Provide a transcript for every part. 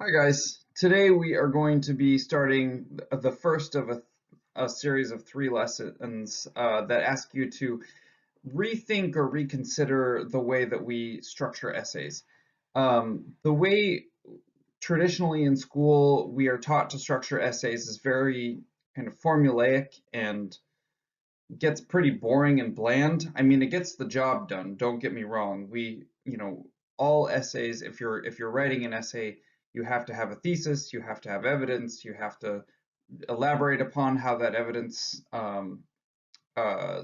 Hi guys. Today we are going to be starting the first of a series of 3 lessons that ask you to rethink or reconsider the way that we structure essays. The way traditionally in school we are taught to structure essays is very kind of formulaic and gets pretty boring and bland. I mean, it gets the job done, don't get me wrong. All essays, if you're writing an essay, you have to have a thesis, you have to have evidence, you have to elaborate upon how that evidence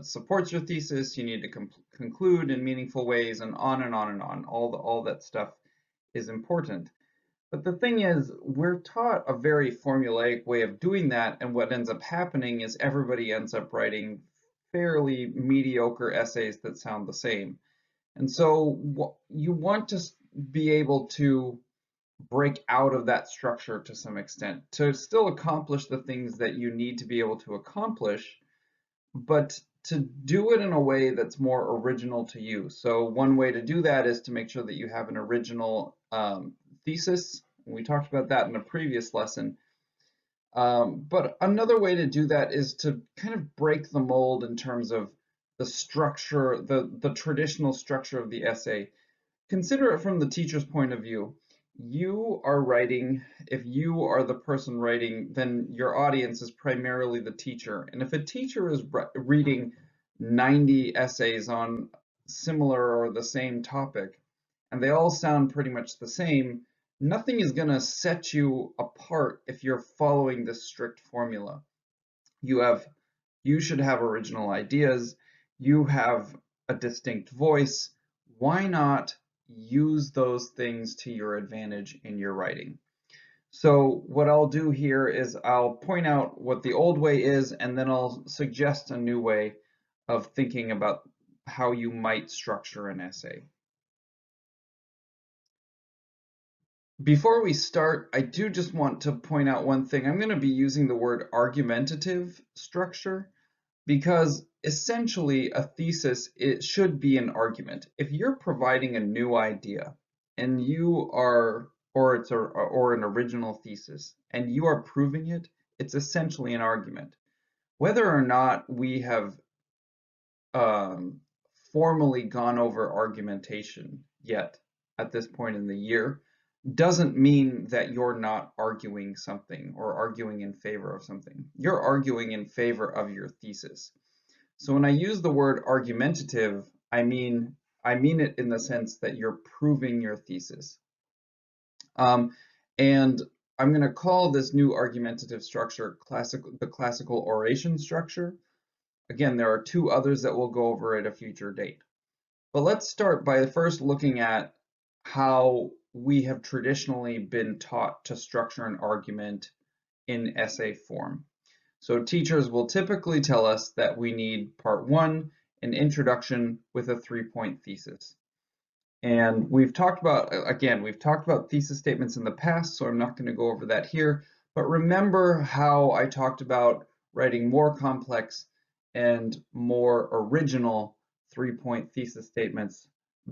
supports your thesis, you need to conclude in meaningful ways, and on and on and on. All that stuff is important. But the thing is, we're taught a very formulaic way of doing that, and what ends up happening is everybody ends up writing fairly mediocre essays that sound the same. And so you want to be able to break out of that structure to some extent, to still accomplish the things that you need to be able to accomplish, but to do it in a way that's more original to you. So one way to do that is to make sure that you have an original thesis. We talked about that in a previous lesson. But another way to do that is to kind of break the mold in terms of the structure, the traditional structure of the essay. Consider it from the teacher's point of view. You are writing, if you are the person writing, then your audience is primarily the teacher. And if a teacher is reading 90 essays on similar or the same topic, and they all sound pretty much the same, nothing is going to set you apart if you're following this strict formula. You should have original ideas, you have a distinct voice. Why not use those things to your advantage in your writing? So what I'll do here is I'll point out what the old way is, and then I'll suggest a new way of thinking about how you might structure an essay. Before we start, I do just want to point out one thing. I'm going to be using the word argumentative structure because essentially a thesis, it should be an argument. If you're providing a new idea and you are, or an original thesis, and you are proving it, it's essentially an argument. Whether or not we have formally gone over argumentation yet at this point in the year doesn't mean that you're not arguing something or arguing in favor of something. You're arguing in favor of your thesis. So when I use the word argumentative, I mean it in the sense that you're proving your thesis. And I'm going to call this new argumentative structure the classical oration structure. Again, there are 2 others that we'll go over at a future date. But let's start by first looking at how we have traditionally been taught to structure an argument in essay form. So teachers will typically tell us that we need part 1, an introduction with a 3-point thesis. And we've talked about thesis statements in the past, so I'm not going to go over that here. But remember how I talked about writing more complex and more original 3-point thesis statements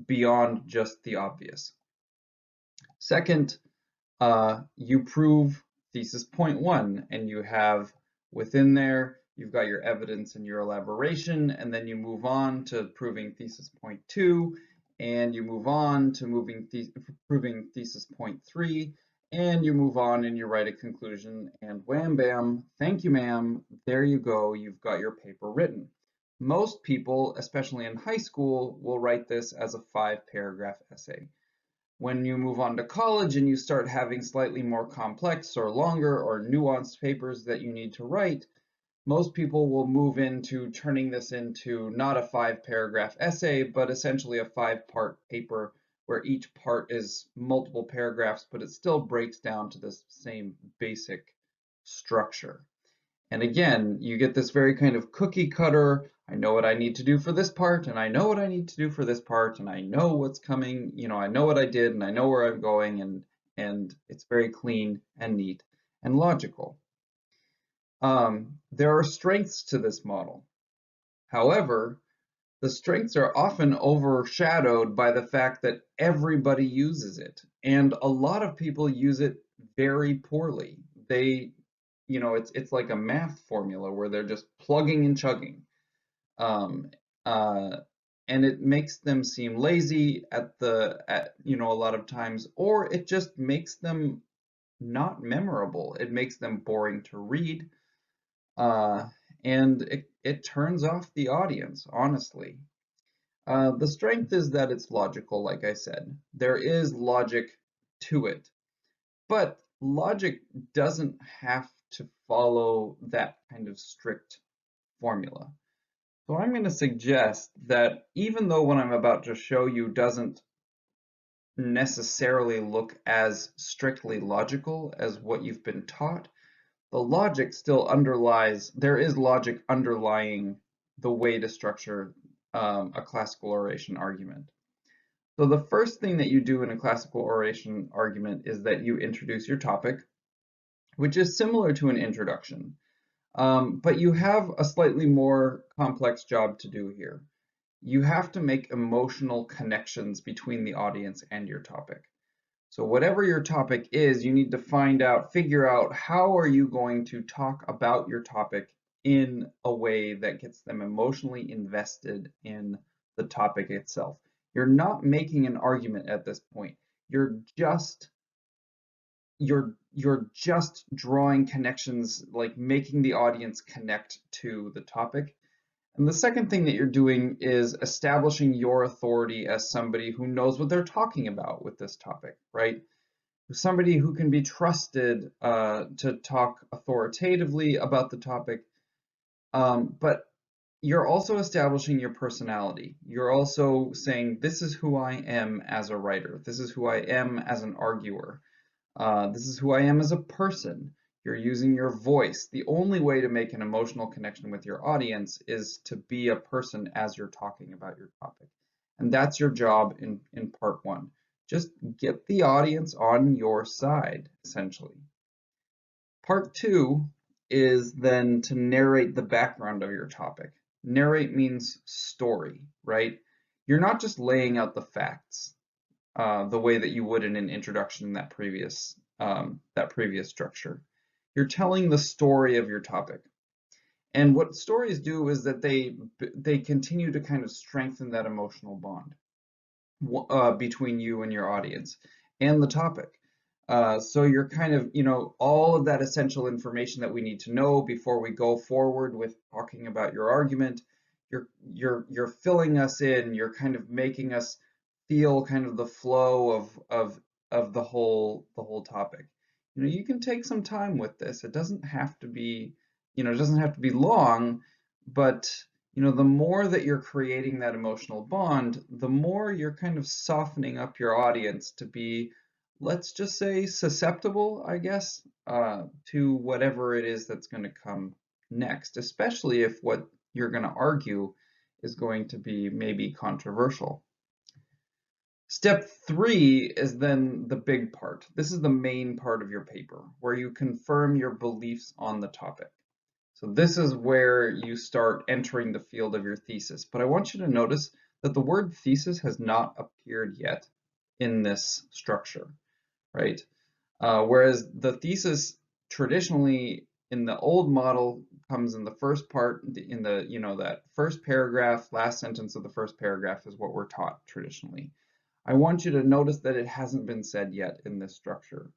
beyond just the obvious. Second, you prove thesis point 1, and you have within there, you've got your evidence and your elaboration, and then you move on to proving thesis point 2, and you move on to proving thesis point 3, and you move on and you write a conclusion, and wham bam, thank you ma'am, there you go, you've got your paper written. Most people, especially in high school, will write this as a 5-paragraph essay. When you move on to college and you start having slightly more complex or longer or nuanced papers that you need to write, most people will move into turning this into not a 5-paragraph essay, but essentially a 5-part paper where each part is multiple paragraphs, but it still breaks down to this same basic structure. And again, you get this very kind of cookie cutter, I know what I need to do for this part, and I know what I need to do for this part, and I know what's coming, I know what I did, and I know where I'm going, and it's very clean and neat and logical. There are strengths to this model. However, the strengths are often overshadowed by the fact that everybody uses it, and a lot of people use it very poorly. It's like a math formula where they're just plugging and chugging. Um, uh, and it makes them seem lazy a lot of times, or it just makes them not memorable. It makes them boring to read, uh, and it turns off the audience, honestly. The strength is that it's logical, like I said. There is logic to it, but logic doesn't have to follow that kind of strict formula. So I'm going to suggest that even though what I'm about to show you doesn't necessarily look as strictly logical as what you've been taught, the logic still underlies, there is logic underlying the way to structure a classical oration argument. So the first thing that you do in a classical oration argument is that you introduce your topic, which is similar to an introduction. But you have a slightly more complex job to do here. You have to make emotional connections between the audience and your topic. So whatever your topic is, you need to figure out how are you going to talk about your topic in a way that gets them emotionally invested in the topic itself. You're not making an argument at this point. You're just you're just drawing connections, like making the audience connect to the topic. And the second thing that you're doing is establishing your authority as somebody who knows what they're talking about with this topic, right? Somebody who can be trusted to talk authoritatively about the topic. But you're also establishing your personality. You're also saying, this is who I am as a writer. This is who I am as an arguer. This is who I am as a person. You're using your voice. The only way to make an emotional connection with your audience is to be a person as you're talking about your topic. And that's your job in part one. Just get the audience on your side, essentially. Part two is then to narrate the background of your topic. Narrate means story, right? You're not just laying out the facts the way that you would in an introduction in that previous structure. You're telling the story of your topic. And what stories do is that they continue to kind of strengthen that emotional bond between you and your audience and the topic. So you're kind of, all of that essential information that we need to know before we go forward with talking about your argument. You're filling us in. You're kind of making us feel kind of the flow of the whole topic. You can take some time with this. It doesn't have to be, it doesn't have to be long, but the more that you're creating that emotional bond, the more you're kind of softening up your audience to be, let's just say, susceptible, I guess, to whatever it is that's going to come next, especially if what you're going to argue is going to be maybe controversial. Step three is then the big part. This is the main part of your paper, where you confirm your beliefs on the topic. So this is where you start entering the field of your thesis. But I want you to notice that the word thesis has not appeared yet in this structure, right? Whereas the thesis traditionally in the old model comes in the first part, in the, that first paragraph, last sentence of the first paragraph is what we're taught traditionally. I want you to notice that it hasn't been said yet in this structure.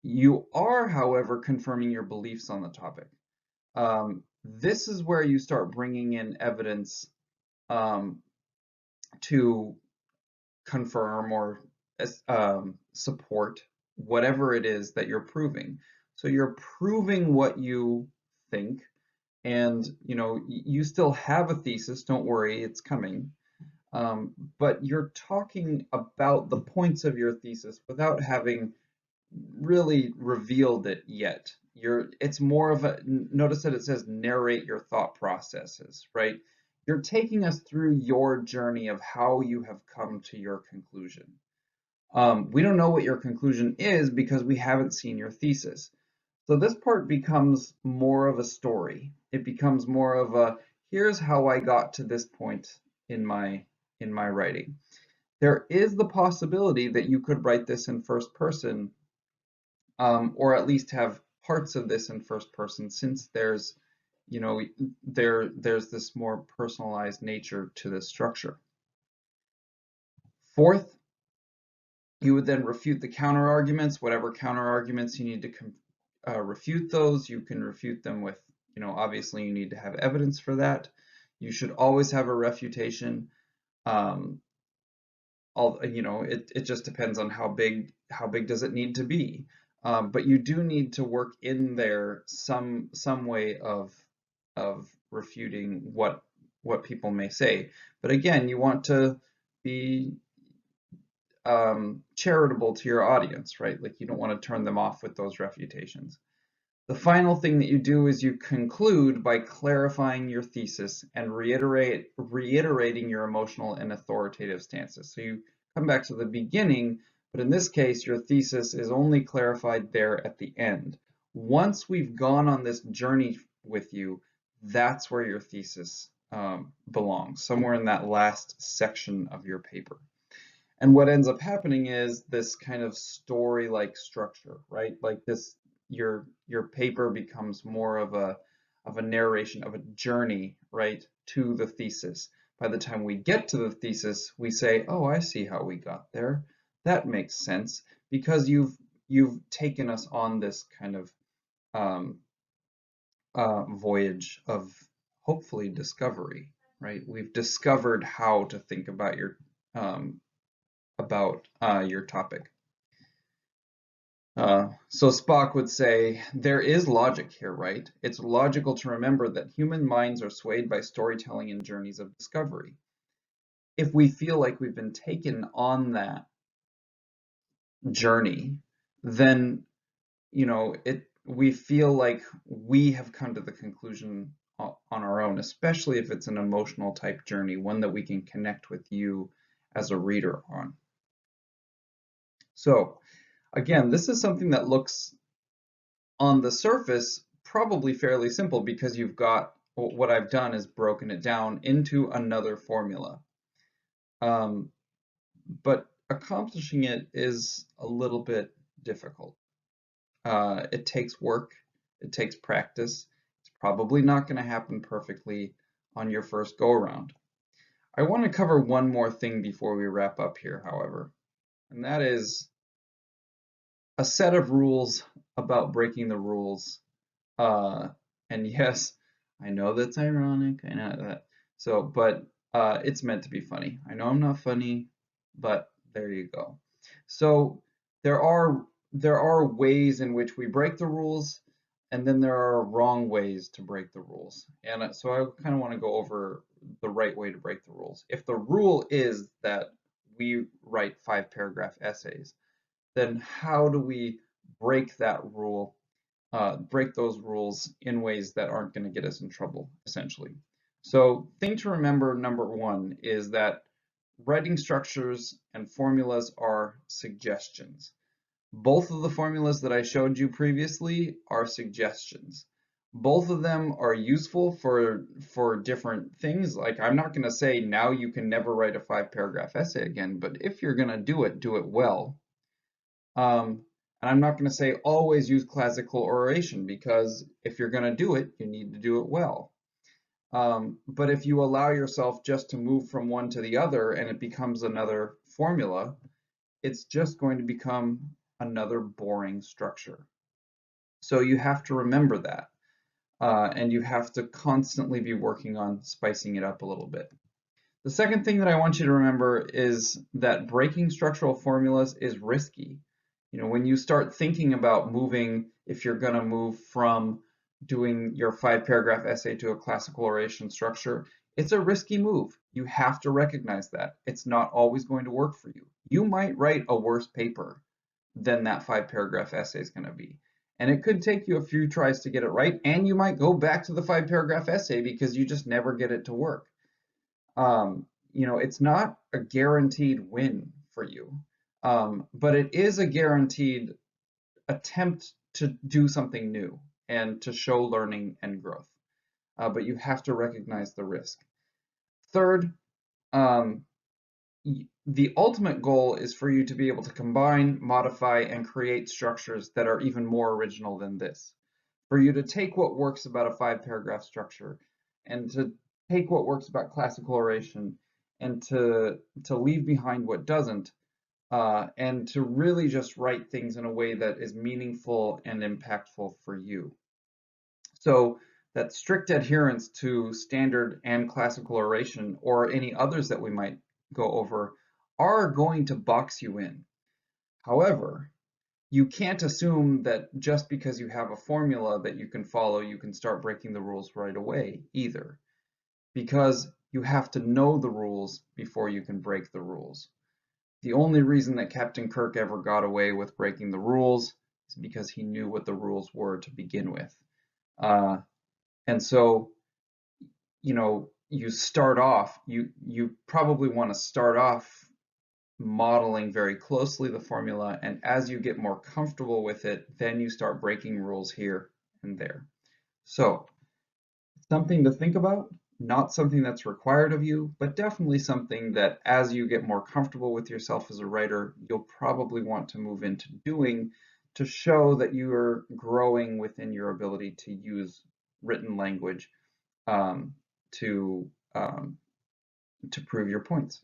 You are, however, confirming your beliefs on the topic. This is where you start bringing in evidence to confirm or support whatever it is that you're proving. So you're proving what you think, and you still have a thesis. Don't worry, it's coming. But you're talking about the points of your thesis without having really revealed it yet. It's more of a, notice that it says narrate your thought processes, right? You're taking us through your journey of how you have come to your conclusion. We don't know what your conclusion is because we haven't seen your thesis. So this part becomes more of a story. It becomes more of a, here's how I got to this point in my writing. There is the possibility that you could write this in first person or at least have parts of this in first person, since there's, there's this more personalized nature to this structure. Fourth, you would then refute the counter arguments, whatever counter arguments you need to refute those. You can refute them with, obviously you need to have evidence for that. You should always have a refutation. It just depends on how big does it need to be. But you do need to work in there some way of refuting what people may say. But again, you want to be charitable to your audience, right? Like, you don't want to turn them off with those refutations. The final thing that you do is you conclude by clarifying your thesis and reiterating your emotional and authoritative stances. So you come back to the beginning, but in this case, your thesis is only clarified there at the end. Once we've gone on this journey with you, that's where your thesis belongs, somewhere in that last section of your paper. And what ends up happening is this kind of story-like structure, right? Like this, your paper becomes more of a narration, of a journey, right, to the thesis. By the time we get to the thesis, we say, "Oh, I see how we got there. That makes sense," because you've taken us on this kind of voyage of hopefully discovery, right? We've discovered how to think about your topic. So Spock would say, there is logic here, right? It's logical to remember that human minds are swayed by storytelling and journeys of discovery. If we feel like we've been taken on that journey, then, we feel like we have come to the conclusion on our own, especially if it's an emotional type journey, one that we can connect with you as a reader on. So again, this is something that looks on the surface probably fairly simple, because you've got, what I've done is broken it down into another formula. But accomplishing it is a little bit difficult. It takes work, it takes practice. It's probably not going to happen perfectly on your first go around. I want to cover one more thing before we wrap up here, however, and that is a set of rules about breaking the rules. And yes, I know that's ironic. I know that. So, but it's meant to be funny. I know I'm not funny, but there you go. So there are ways in which we break the rules, and then there are wrong ways to break the rules. And so I kind of want to go over the right way to break the rules. If the rule is that we write 5-paragraph essays, then how do we break that rule, break those rules in ways that aren't going to get us in trouble, essentially? So, thing to remember, number one, is that writing structures and formulas are suggestions. Both of the formulas that I showed you previously are suggestions. Both of them are useful for different things. Like, I'm not going to say now you can never write a 5-paragraph essay again, but if you're going to do it well. And I'm not going to say always use classical oration, because if you're going to do it, you need to do it well. But if you allow yourself just to move from one to the other and it becomes another formula, it's just going to become another boring structure. So you have to remember that. And you have to constantly be working on spicing it up a little bit. The second thing that I want you to remember is that breaking structural formulas is risky. When you start thinking about moving, if you're going to move from doing your 5-paragraph essay to a classical oration structure, it's a risky move. You have to recognize that. It's not always going to work for you. You might write a worse paper than that 5-paragraph essay is going to be. And it could take you a few tries to get it right, and you might go back to the 5-paragraph essay because you just never get it to work. It's not a guaranteed win for you, but it is a guaranteed attempt to do something new and to show learning and growth. But you have to recognize the risk. Third, the ultimate goal is for you to be able to combine, modify, and create structures that are even more original than this. For you to take what works about a 5-paragraph structure and to take what works about classical oration and to leave behind what doesn't, and to really just write things in a way that is meaningful and impactful for you. So that strict adherence to standard and classical oration, or any others that we might go over, are going to box you in. However, you can't assume that just because you have a formula that you can follow, you can start breaking the rules right away either, because you have to know the rules before you can break the rules. The only reason that Captain Kirk ever got away with breaking the rules is because he knew what the rules were to begin with. And so, you start off, you probably want to start off modeling very closely the formula, and as you get more comfortable with it, then you start breaking rules here and there. So, something to think about, not something that's required of you, but definitely something that as you get more comfortable with yourself as a writer, you'll probably want to move into doing to show that you are growing within your ability to use written language um, to prove your points.